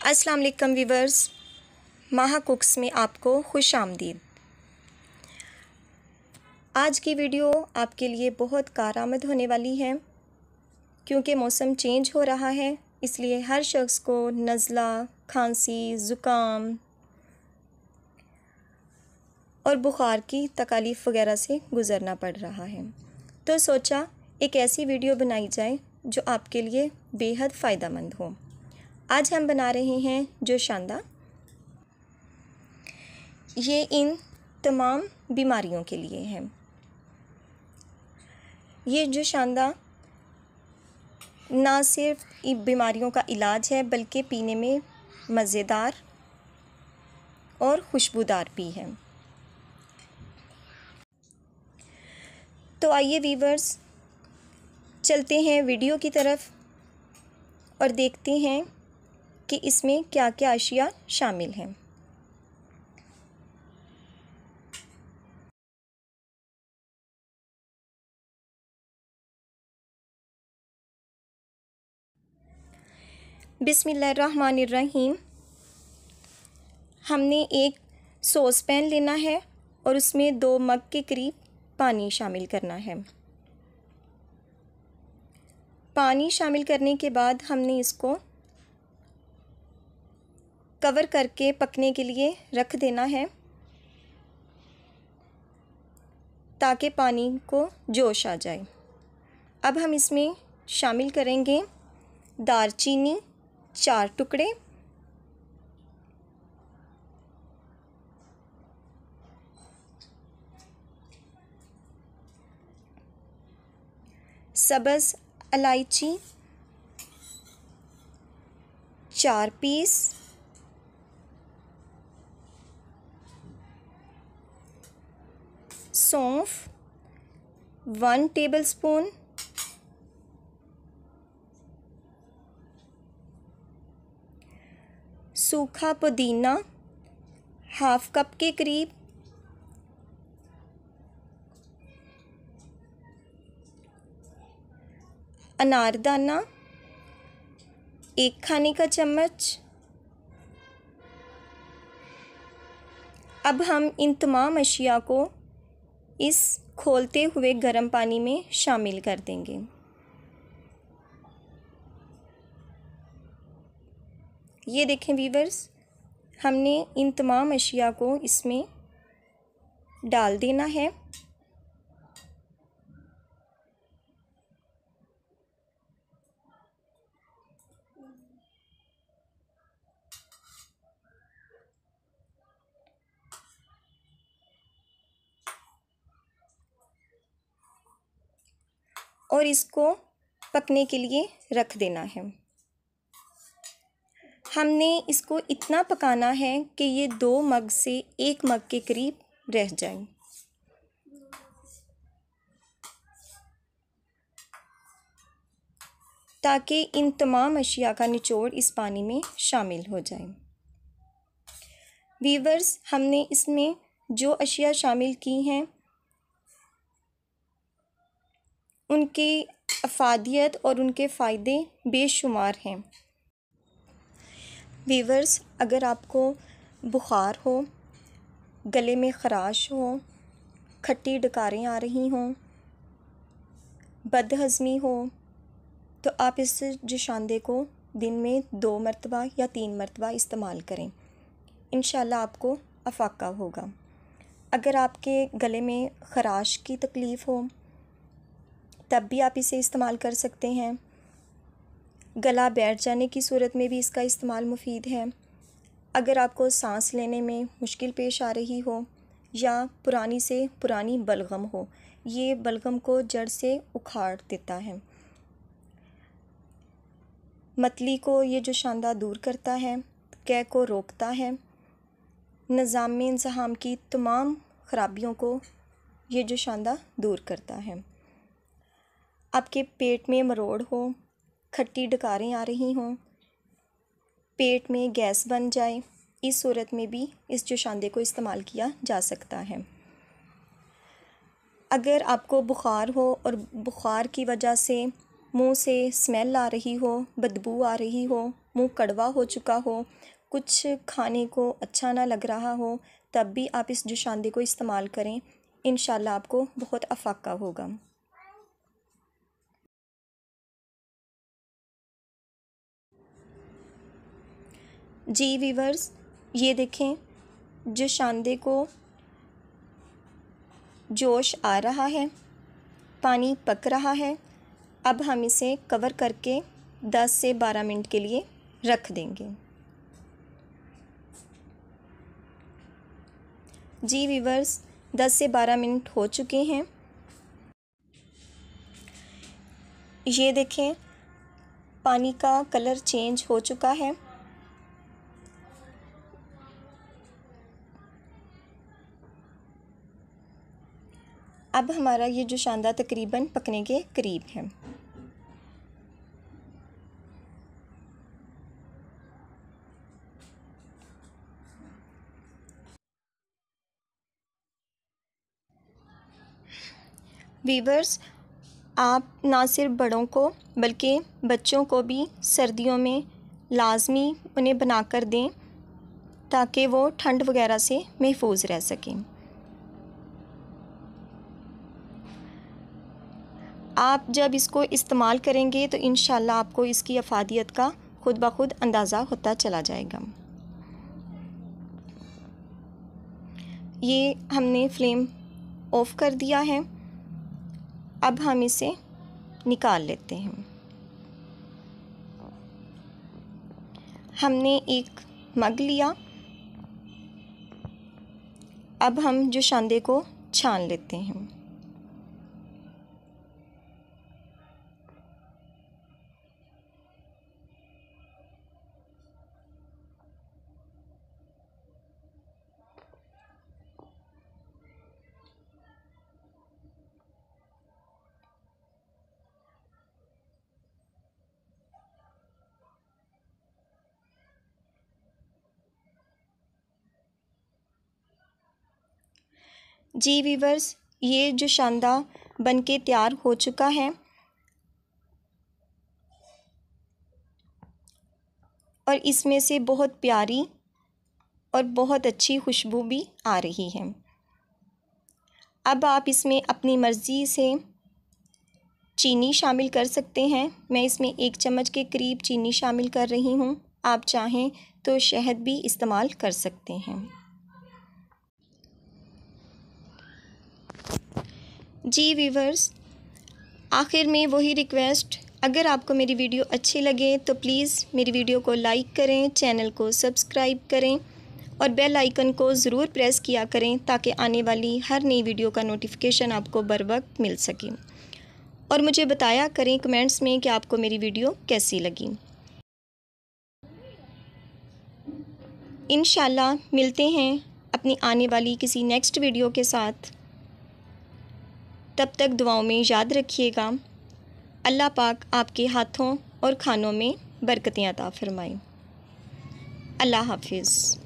अस्सलाम वालेकुम वीवर्स, माहा कुक्स में आपको खुश आमदीद। आज की वीडियो आपके लिए बहुत कारआमद होने वाली है क्योंकि मौसम चेंज हो रहा है, इसलिए हर शख्स को नज़ला, खांसी, ज़ुकाम और बुखार की तकालीफ़ वगैरह से गुज़रना पड़ रहा है। तो सोचा एक ऐसी वीडियो बनाई जाए जो आपके लिए बेहद फ़ायदेमंद हो। आज हम बना रहे हैं जोशांदा। ये इन तमाम बीमारियों के लिए है। ये जोशांदा ना सिर्फ बीमारियों का इलाज है बल्कि पीने में मज़ेदार और खुशबूदार भी है। तो आइए वीवर्स, चलते हैं वीडियो की तरफ और देखते हैं कि इसमें क्या क्या अशिया शामिल हैं। बिस्मिल्लाहिर्रहमानिर्रहीम। हमने एक सॉस पैन लेना है और उसमें 2 मग के करीब पानी शामिल करना है। पानी शामिल करने के बाद हमने इसको कवर करके पकने के लिए रख देना है ताकि पानी को जोश आ जाए। अब हम इसमें शामिल करेंगे दालचीनी 4 टुकड़े, सब्ज़ इलायची 4 पीस, सौंफ 1 टेबलस्पून, सूखा पुदीना हाफ कप के करीब, अनारदाना 1 खाने का चम्मच। अब हम इन तमाम अशिया को इस खोलते हुए गर्म पानी में शामिल कर देंगे। ये देखें वीवर्स, हमने इन तमाम अशिया को इसमें डाल देना है। और इसको पकने के लिए रख देना है। हमने इसको इतना पकाना है कि ये 2 मग से 1 मग के करीब रह जाए। ताकि इन तमाम अशिया का निचोड़ इस पानी में शामिल हो जाए। वीवर्स, हमने इसमें जो अशिया शामिल की हैं उनकी अफादियत और उनके फ़ायदे बेशुमार हैं। वीवर्स, अगर आपको बुखार हो, गले में ख़राश हो, खट्टी डकारें आ रही हों, बदहज़मी हो, तो आप इस जोशांदे को दिन में 2 मरतबा या 3 मरतबा इस्तेमाल करें। इंशाल्लाह आपको अफाका होगा। अगर आपके गले में ख़राश की तकलीफ़ हो तब भी आप इसे इस्तेमाल कर सकते हैं। गला बैठ जाने की सूरत में भी इसका इस्तेमाल मुफीद है। अगर आपको सांस लेने में मुश्किल पेश आ रही हो या पुरानी से पुरानी बलगम हो, ये बलगम को जड़ से उखाड़ देता है। मतली को ये जोशांदा दूर करता है, कै को रोकता है, निज़ाम इंतज़ाम की तमाम ख़राबियों को ये जोशांदा दूर करता है। आपके पेट में मरोड़ हो, खट्टी डकारें आ रही हों, पेट में गैस बन जाए, इस सूरत में भी इस जोशांदे को इस्तेमाल किया जा सकता है। अगर आपको बुखार हो और बुखार की वजह से मुंह से स्मेल आ रही हो, बदबू आ रही हो, मुंह कड़वा हो चुका हो, कुछ खाने को अच्छा ना लग रहा हो, तब भी आप इस जोशांदे को इस्तेमाल करें। इंशाल्लाह आपको बहुत अफ़ाका होगा। जी वीवर्स, ये देखें जोशांदे को जोश आ रहा है, पानी पक रहा है। अब हम इसे कवर करके 10 से 12 मिनट के लिए रख देंगे। जी वीवर्स, 10 से 12 मिनट हो चुके हैं। ये देखें पानी का कलर चेंज हो चुका है। अब हमारा ये जोशांदा तकरीबन पकने के करीब है। वीवर्स, आप ना सिर्फ बड़ों को बल्कि बच्चों को भी सर्दियों में लाजमी उन्हें बनाकर दें ताकि वो ठंड वगैरह से महफूज रह सकें। आप जब इसको इस्तेमाल करेंगे तो इंशाल्लाह आपको इसकी अफादियत का खुद ब खुद अंदाज़ा होता चला जाएगा। ये हमने फ्लेम ऑफ़ कर दिया है। अब हम इसे निकाल लेते हैं। हमने एक मग लिया। अब हम जोशांदे को छान लेते हैं। जी वीवर्स, ये जोशांदा बनके तैयार हो चुका है और इसमें से बहुत प्यारी और बहुत अच्छी खुशबू भी आ रही है। अब आप इसमें अपनी मर्ज़ी से चीनी शामिल कर सकते हैं। मैं इसमें 1 चम्मच के करीब चीनी शामिल कर रही हूँ। आप चाहें तो शहद भी इस्तेमाल कर सकते हैं। जी वीवर्स, आखिर में वही रिक्वेस्ट, अगर आपको मेरी वीडियो अच्छी लगे तो प्लीज़ मेरी वीडियो को लाइक करें, चैनल को सब्सक्राइब करें और बेल आइकन को ज़रूर प्रेस किया करें ताकि आने वाली हर नई वीडियो का नोटिफिकेशन आपको बर वक्त मिल सके। और मुझे बताया करें कमेंट्स में कि आपको मेरी वीडियो कैसी लगी। इंशाल्लाह मिलते हैं अपनी आने वाली किसी नेक्स्ट वीडियो के साथ। तब तक दुआओं में याद रखिएगा। अल्लाह पाक आपके हाथों और खानों में बरकतें अता फरमाए। अल्लाह हाफिज़।